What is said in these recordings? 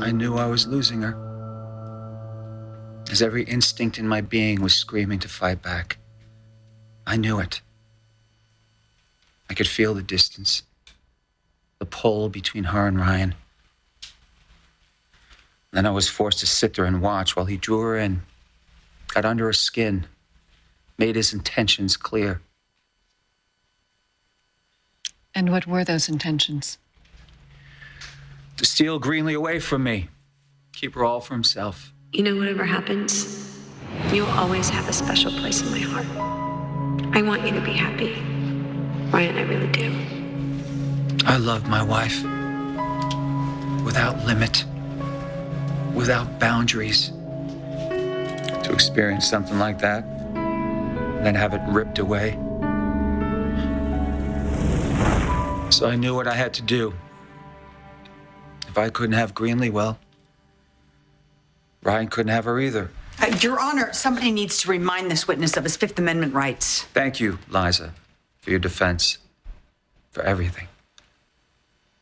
I knew I was losing her, as every instinct in my being was screaming to fight back. I knew it. I could feel the distance, the pull between her and Ryan. Then I was forced to sit there and watch while he drew her in, got under her skin, made his intentions clear. And what were those intentions? To steal Greenlee away from me, keep her all for himself. You know, whatever happens, you'll always have a special place in my heart. I want you to be happy. Ryan, I really do. I loved my wife. Without limit, without boundaries. To experience something like that, and then have it ripped away. So I knew what I had to do. If I couldn't have Greenlee, well, Ryan couldn't have her either. Your Honor, somebody needs to remind this witness of his Fifth Amendment rights. Thank you, Liza, for your defense, for everything.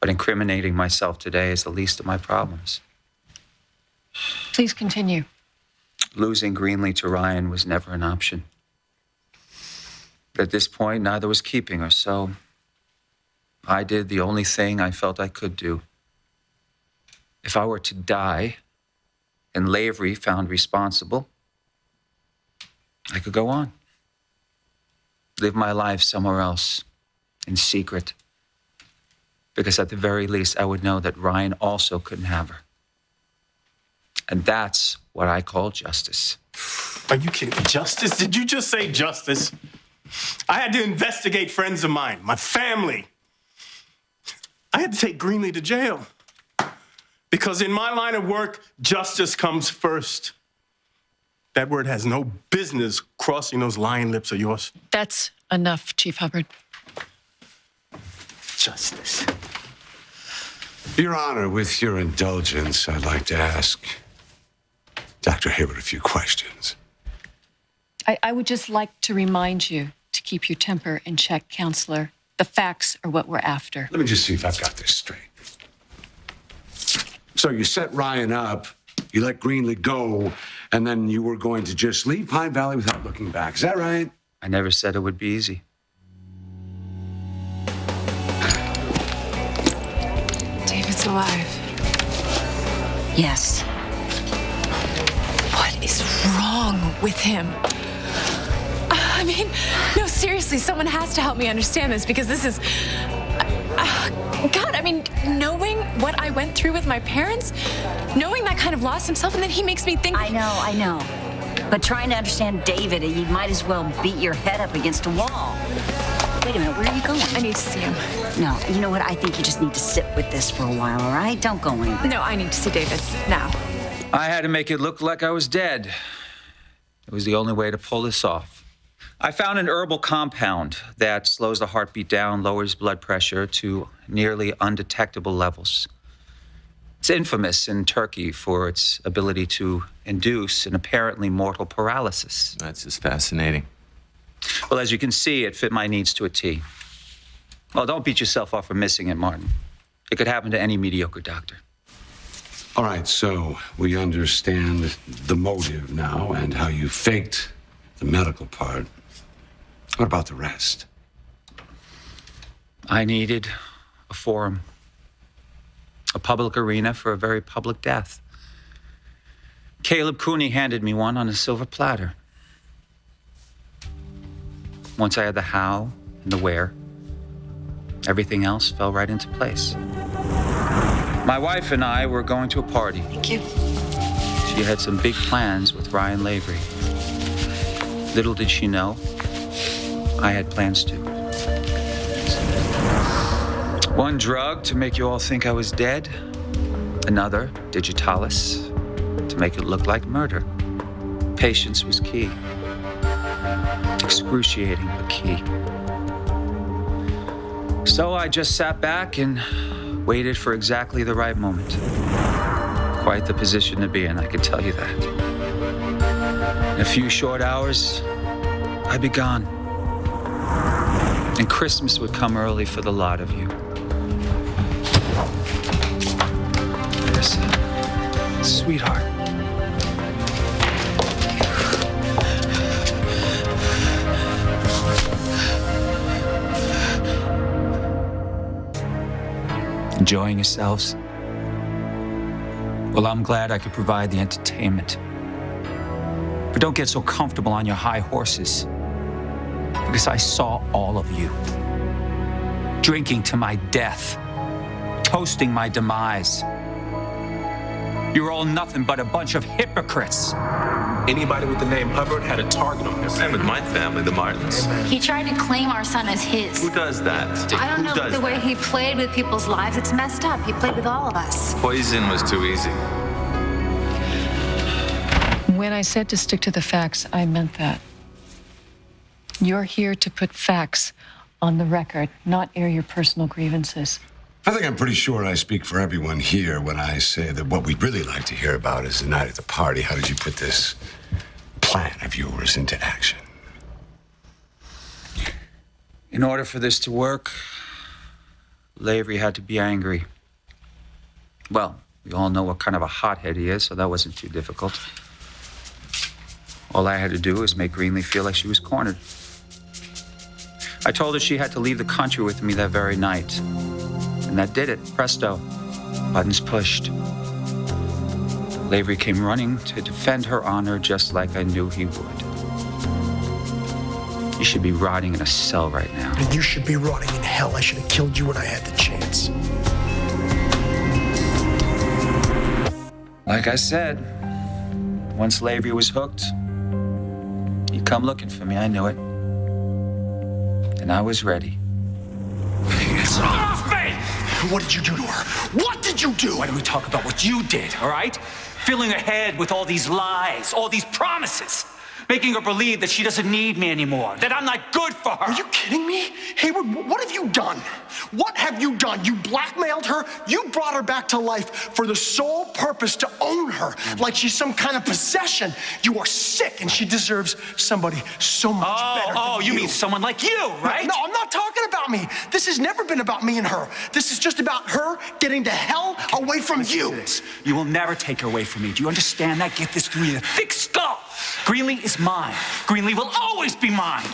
But incriminating myself today is the least of my problems. Please continue. Losing Greenlee to Ryan was never an option. But at this point, neither was keeping her, so I did the only thing I felt I could do. If I were to die and Lavery found responsible, I could go on. Live my life somewhere else, in secret. Because at the very least, I would know that Ryan also couldn't have her. And that's what I call justice. Are you kidding me? Justice? Did you just say justice? I had to investigate friends of mine, my family. I had to take Greenlee to jail. Because in my line of work, justice comes first. That word has no business crossing those lying lips of yours. That's enough, Chief Hubbard. Justice. Your Honor, with your indulgence, I'd like to ask Dr. Hayward a few questions. I would just like to remind you to keep your temper in check, Counselor. The facts are what we're after. Let me just see if I've got this straight. So you set Ryan up, you let Greenlee go, and then you were going to just leave Pine Valley without looking back. Is that right? I never said it would be easy. David's alive. Yes. What is wrong with him? I mean, no, seriously, someone has to help me understand this because this is... God, I mean, knowing what I went through with my parents, knowing that kind of loss himself, and then he makes me think... I know. But trying to understand David, you might as well beat your head up against a wall. Wait a minute, where are you going? I need to see him. No, you know what? I think you just need to sit with this for a while, all right? Don't go anywhere. No, I need to see David now. I had to make it look like I was dead. It was the only way to pull this off. I found an herbal compound that slows the heartbeat down, lowers blood pressure to nearly undetectable levels. It's infamous in Turkey for its ability to induce an apparently mortal paralysis. That's just fascinating. Well, as you can see, it fit my needs to a T. Well, don't beat yourself up for missing it, Martin. It could happen to any mediocre doctor. All right, so we understand the motive now and how you faked the medical part. What about the rest? I needed a forum, a public arena for a very public death. Caleb Cooney handed me one on a silver platter. Once I had the how and the where, everything else fell right into place. My wife and I were going to a party. Thank you. She had some big plans with Ryan Lavery. Little did she know, I had plans too. One drug to make you all think I was dead. Another, digitalis, to make it look like murder. Patience was key. Excruciating, but key. So I just sat back and waited for exactly the right moment. Quite the position to be in, I can tell you that. In a few short hours, I'd be gone. And Christmas would come early for the lot of you. Marissa. sweetheart. Enjoying yourselves? Well, I'm glad I could provide the entertainment. But don't get so comfortable on your high horses, because I saw all of you drinking to my death, toasting my demise. You're all nothing but a bunch of hypocrites. Anybody with the name Hubbard had a target on their Same with my family, the Martins. He tried to claim our son as his. Who does that? I don't know, the way he played with people's lives, it's messed up. He played with all of us. Poison was too easy. When I said to stick to the facts, I meant that. You're here to put facts on the record, not air your personal grievances. I think I'm pretty sure I speak for everyone here when I say that what we'd really like to hear about is the night at the party. How did you put this plan of yours into action? In order for this to work, Lavery had to be angry. Well, we all know what kind of a hothead he is, so that wasn't too difficult. All I had to do was make Greenlee feel like she was cornered. I told her she had to leave the country with me that very night. And that did it. Presto. Buttons pushed. Lavery came running to defend her honor just like I knew he would. You should be rotting in a cell right now. And you should be rotting in hell. I should have killed you when I had the chance. Like I said, once Lavery was hooked, he'd come looking for me. I knew it. And I was ready. It's off me! What did you do to her? What did you do? Why don't we talk about what you did, all right? Filling her head with all these lies, all these promises, making her believe that she doesn't need me anymore, that I'm not good for her. Are you kidding me? Hayward, what have you done? What have you done? You blackmailed her. You brought her back to life for the sole purpose to own her, like she's some kind of possession. You are sick, and she deserves somebody so much better than you mean someone like you, right? No, I'm not talking about me. This has never been about me and her. This is just about her getting to hell away from you. You will never take her away from me. Do you understand that? Get this through your thick skull. Greenlee is mine. Greenlee will always be mine.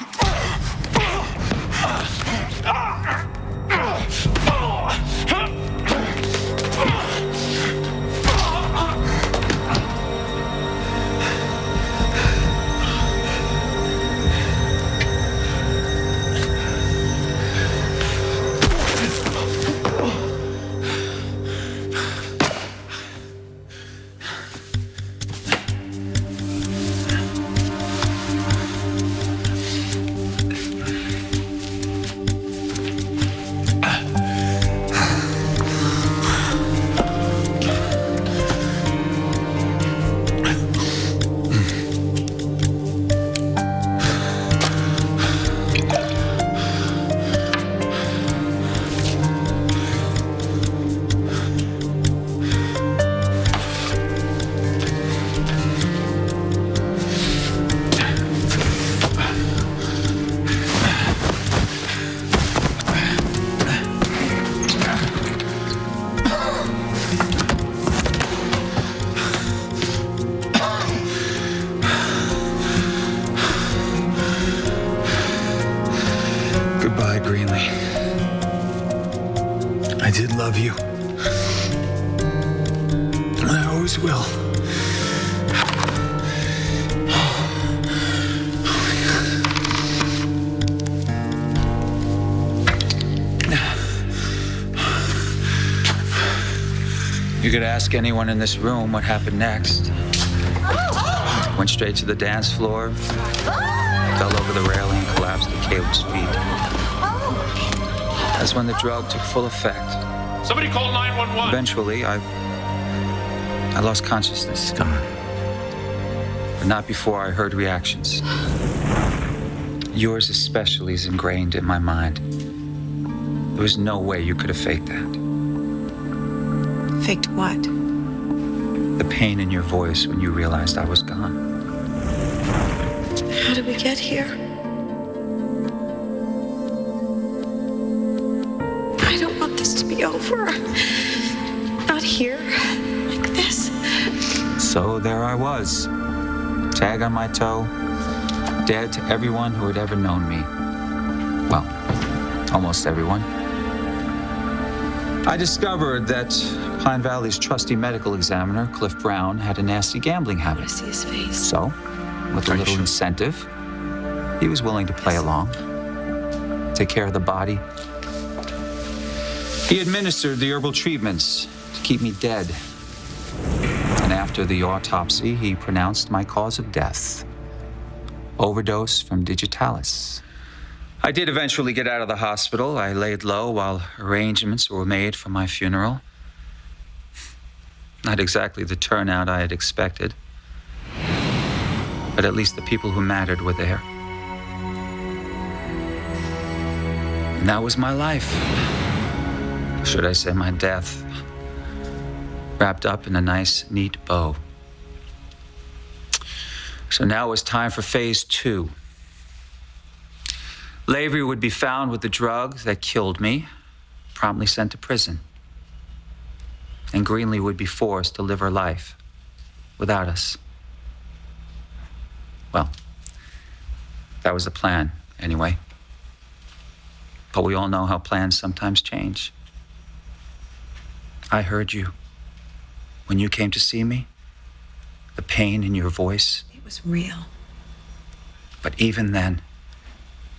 Goodbye, Greenlee. I did love you. And I always will. You could ask anyone in this room what happened next. Went straight to the dance floor, fell over the railing, and collapsed at Caleb's feet. That's when the drug took full effect. Somebody call 911. Eventually, I lost consciousness. Gone. But not before I heard reactions. Yours especially is ingrained in my mind. There was no way you could have faked that. Faked what? The pain in your voice when you realized I was gone. How did we get here? I don't want this to be over. Not here, like this. So there I was, tag on my toe, dead to everyone who had ever known me. Well, almost everyone. I discovered that Pine Valley's trusty medical examiner, Cliff Brown, had a nasty gambling habit. I see his face. So, with a little incentive, he was willing to play along, take care of the body. He administered the herbal treatments to keep me dead. And after the autopsy, he pronounced my cause of death: overdose from digitalis. I did eventually get out of the hospital. I laid low while arrangements were made for my funeral. Not exactly the turnout I had expected, but at least the people who mattered were there. And that was my life. Should I say my death, wrapped up in a nice, neat bow. So now it was time for phase 2. Lavery would be found with the drug that killed me, promptly sent to prison. And Greenlee would be forced to live her life without us. Well, that was the plan, anyway. But we all know how plans sometimes change. I heard you. When you came to see me, the pain in your voice. It was real. But even then,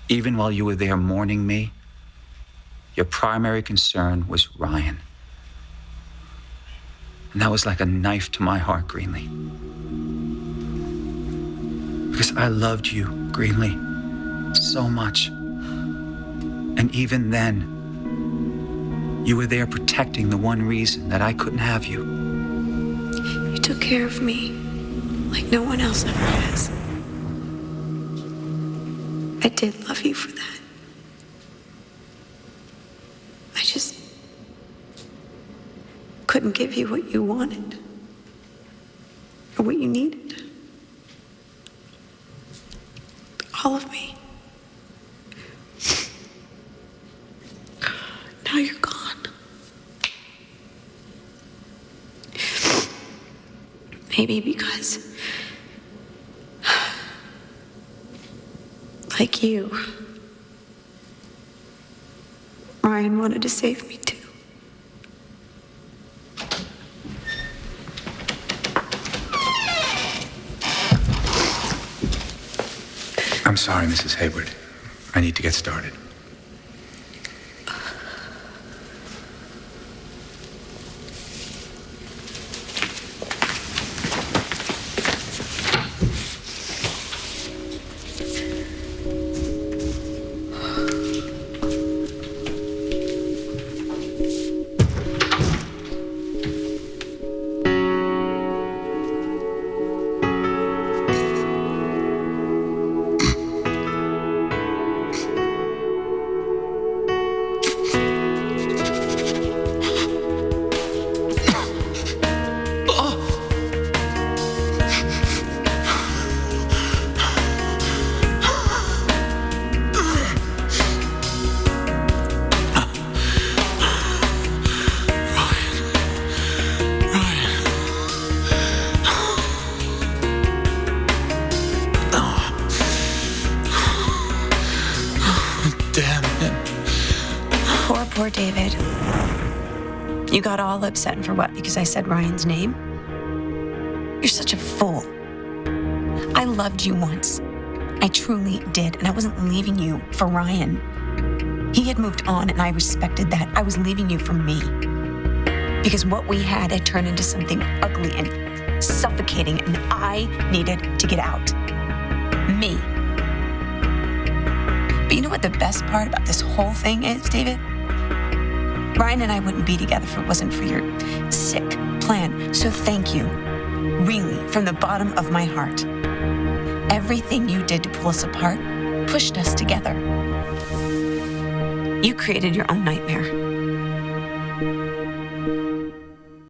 even while you were there mourning me, your primary concern was Ryan. And that was like a knife to my heart, Greenlee. Because I loved you, Greenlee, so much. And even then, you were there protecting the one reason that I couldn't have you. You took care of me like no one else ever has. I did love you for that. I just couldn't give you what you wanted or what you needed. All of me. Now you're gone. Maybe because, like you, Ryan wanted to save me too. I'm sorry, Mrs. Hayward. I need to get started. Poor David. You got all upset and for what? Because I said Ryan's name? You're such a fool. I loved you once. I truly did, and I wasn't leaving you for Ryan. He had moved on, and I respected that. I was leaving you for me. Because what we had turned into something ugly and suffocating, and I needed to get out. Me. But you know what the best part about this whole thing is, David? Ryan and I wouldn't be together if it wasn't for your sick plan. So thank you, really, from the bottom of my heart. Everything you did to pull us apart pushed us together. You created your own nightmare.